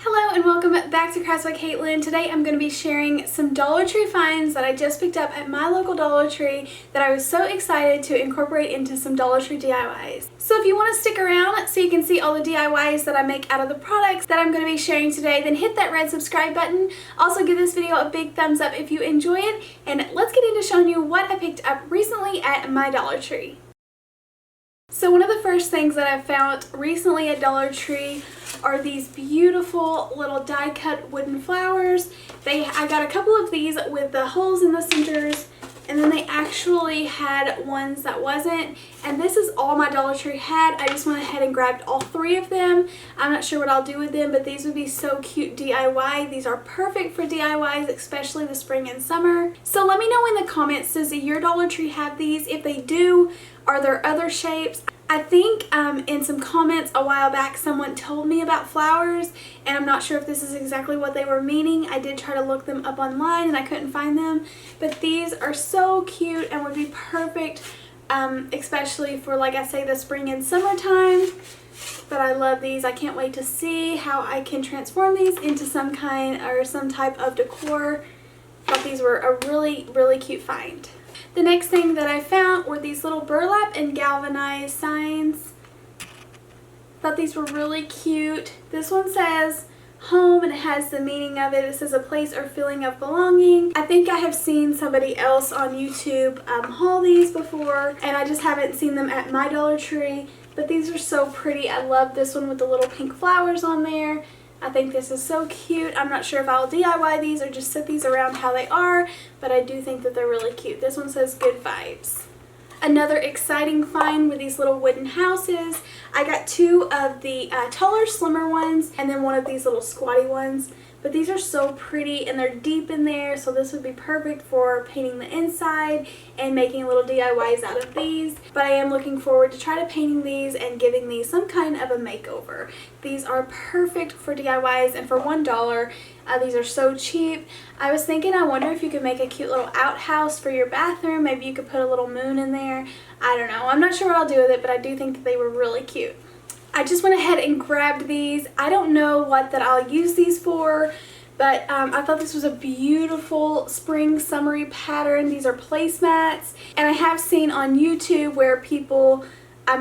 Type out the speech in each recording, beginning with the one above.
Hello and welcome back to KraftsbyKatelyn. Today I'm going to be sharing some Dollar Tree finds that I just picked up at my local Dollar Tree that I was so excited to incorporate into some Dollar Tree DIYs. So if you want to stick around so you can see all the DIYs that I make out of the products that I'm going to be sharing today, then hit that red subscribe button. Also give this video a big thumbs up if you enjoy it, and let's get into showing you what I picked up recently at my Dollar Tree. So one of the first things that I found recently at Dollar Tree are these beautiful little die-cut wooden flowers. I got a couple of these with the holes in the centers, and then they actually had ones that wasn't, and this is all my Dollar Tree had. I just went ahead and grabbed all three of them. I'm not sure what I'll do with them, but these would be so cute DIY. These are perfect for DIYs, especially the spring and summer. So let me know in the comments, does your Dollar Tree have these? If they do, are there other shapes? I think in some comments a while back someone told me about flowers, and I'm not sure if this is exactly what they were meaning. I did try to look them up online and I couldn't find them, but these are so cute and would be perfect especially for, like I say, the spring and summertime. But I love these. I can't wait to see how I can transform these into some kind or some type of decor. Thought these were a really cute find. The next thing that I found were these little burlap and galvanized signs. Thought these were really cute. This one says home, and it has the meaning of it. It says a place or feeling of belonging. I think I have seen somebody else on YouTube haul these before, and I just haven't seen them at my Dollar Tree. But these are so pretty. I love this one with the little pink flowers on there. I think this is so cute. I'm not sure if I'll DIY these or just set these around how they are, but I do think that they're really cute. This one says good vibes. Another exciting find with these little wooden houses. I got two of the taller, slimmer ones, and then one of these little squatty ones. But these are so pretty and they're deep in there, so this would be perfect for painting the inside and making little DIYs out of these. But I am looking forward to try to painting these and giving these some kind of a makeover. These are perfect for DIYs, and for $1, these are so cheap. I was thinking, I wonder if you could make a cute little outhouse for your bathroom. Maybe you could put a little moon in there. I don't know. I'm not sure what I'll do with it, but I do think that they were really cute. I just went ahead and grabbed these. I don't know what that I'll use these for, but I thought this was a beautiful spring summery pattern. These are placemats, and I have seen on YouTube where people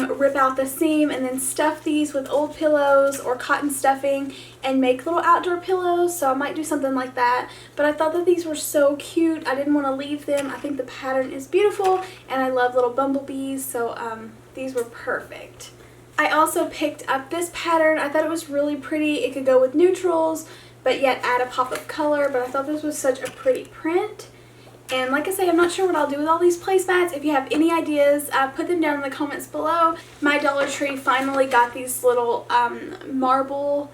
rip out the seam and then stuff these with old pillows or cotton stuffing and make little outdoor pillows, so I might do something like that. But I thought that these were so cute. I didn't want to leave them. I think the pattern is beautiful, and I love little bumblebees, so these were perfect. I also picked up this pattern. I thought it was really pretty. It could go with neutrals, but yet add a pop of color, but I thought this was such a pretty print. And like I say, I'm not sure what I'll do with all these placemats. If you have any ideas, put them down in the comments below. My Dollar Tree finally got these little marble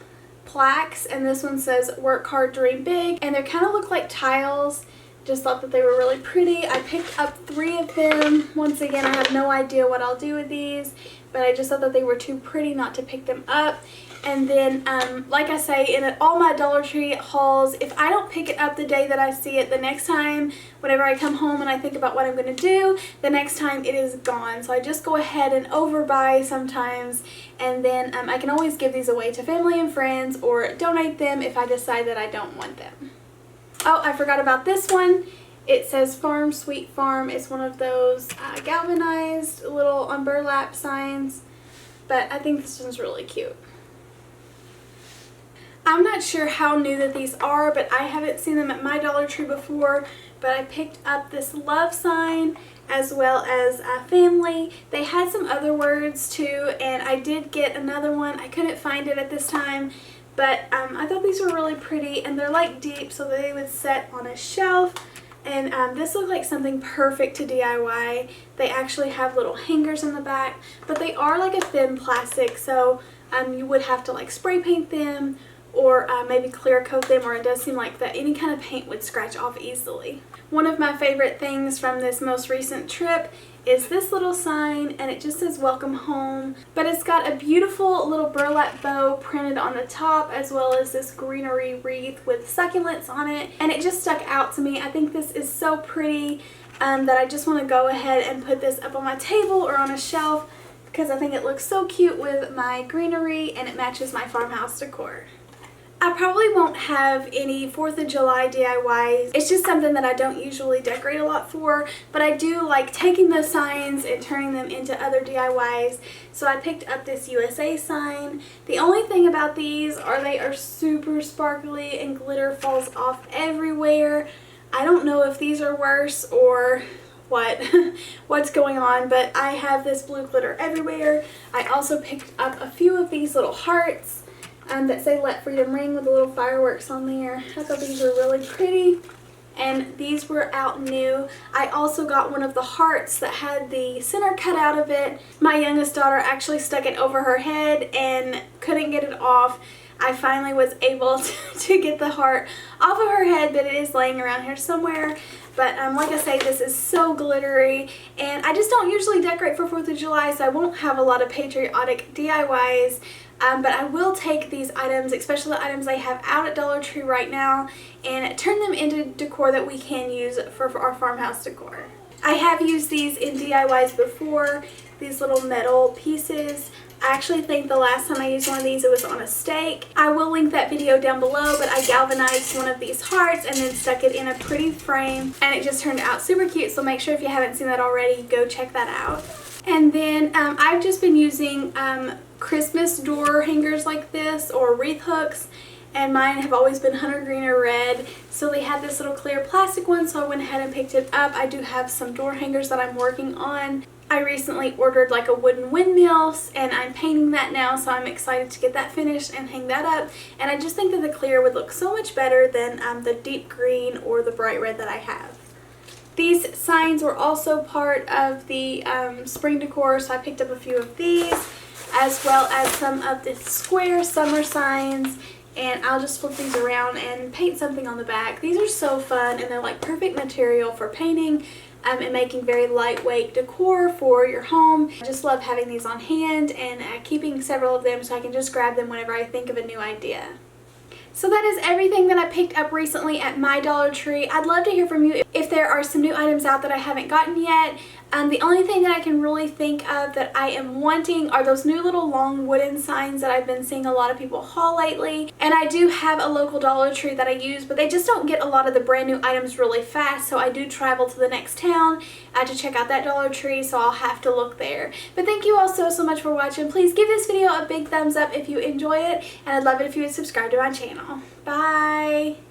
plaques, and this one says work hard, dream big, and they kind of look like tiles. Just thought that they were really pretty. I picked up 3 of them. Once again, I have no idea what I'll do with these, but I just thought that they were too pretty not to pick them up. And then, like I say, in all my Dollar Tree hauls, if I don't pick it up the day that I see it, the next time, whenever I come home and I think about what I'm going to do, the next time it is gone. So I just go ahead and overbuy sometimes, and then I can always give these away to family and friends or donate them if I decide that I don't want them. Oh, I forgot about this one. It says Farm Sweet Farm. It's one of those galvanized little burlap signs, but I think this one's really cute. I'm not sure how new that these are, but I haven't seen them at my Dollar Tree before, but I picked up this love sign as well as family. They had some other words too, and I did get another one. I couldn't find it at this time, but I thought these were really pretty, and they're like deep, so they would set on a shelf. And this looked like something perfect to DIY. They actually have little hangers in the back, but they are like a thin plastic, so you would have to like spray paint them or maybe clear coat them, or it does seem like that any kind of paint would scratch off easily. One of my favorite things from this most recent trip is this little sign, and it just says welcome home, but it's got a beautiful little burlap bow printed on the top, as well as this greenery wreath with succulents on it, and it just stuck out to me. I think this is so pretty that I just want to go ahead and put this up on my table or on a shelf, because I think it looks so cute with my greenery and it matches my farmhouse decor. I probably won't have any 4th of July DIYs. It's just something that I don't usually decorate a lot for, but I do like taking those signs and turning them into other DIYs. So I picked up this USA sign. The only thing about these are they are super sparkly and glitter falls off everywhere. I don't know if these are worse or what's going on, but I have this blue glitter everywhere. I also picked up a few of these little hearts that say "Let Freedom Ring" with the little fireworks on there. I thought these were really pretty, and these were out new. I also got one of the hearts that had the center cut out of it. My youngest daughter actually stuck it over her head and couldn't get it off. I finally was able to get the heart off of her head, but it is laying around here somewhere. But like I say, this is so glittery, and I just don't usually decorate for 4th of July, so I won't have a lot of patriotic DIYs. But I will take these items, especially the items I have out at Dollar Tree right now, and turn them into decor that we can use for our farmhouse decor. I have used these in DIYs before, these little metal pieces. I actually think the last time I used one of these, it was on a stake. I will link that video down below, but I galvanized one of these hearts and then stuck it in a pretty frame, and it just turned out super cute, so make sure if you haven't seen that already, go check that out. And then I've just been using Christmas door hangers like this, or wreath hooks, and mine have always been hunter green or red, so they had this little clear plastic one, so I went ahead and picked it up. I do have some door hangers that I'm working on. I recently ordered like a wooden windmill, and I'm painting that now, so I'm excited to get that finished and hang that up. And I just think that the clear would look so much better than the deep green or the bright red that I have. These signs were also part of the spring decor, so I picked up a few of these, as well as some of the square summer signs, and I'll just flip these around and paint something on the back. These are so fun, and they're like perfect material for painting and making very lightweight decor for your home. I just love having these on hand and keeping several of them so I can just grab them whenever I think of a new idea. So that is everything that I picked up recently at my Dollar Tree. I'd love to hear from you if there are some new items out that I haven't gotten yet. The only thing that I can really think of that I am wanting are those new little long wooden signs that I've been seeing a lot of people haul lately. And I do have a local Dollar Tree that I use, but they just don't get a lot of the brand new items really fast, so I do travel to the next town to check out that Dollar Tree, so I'll have to look there. But thank you all so much for watching. Please give this video a big thumbs up if you enjoy it, and I'd love it if you would subscribe to my channel. Bye!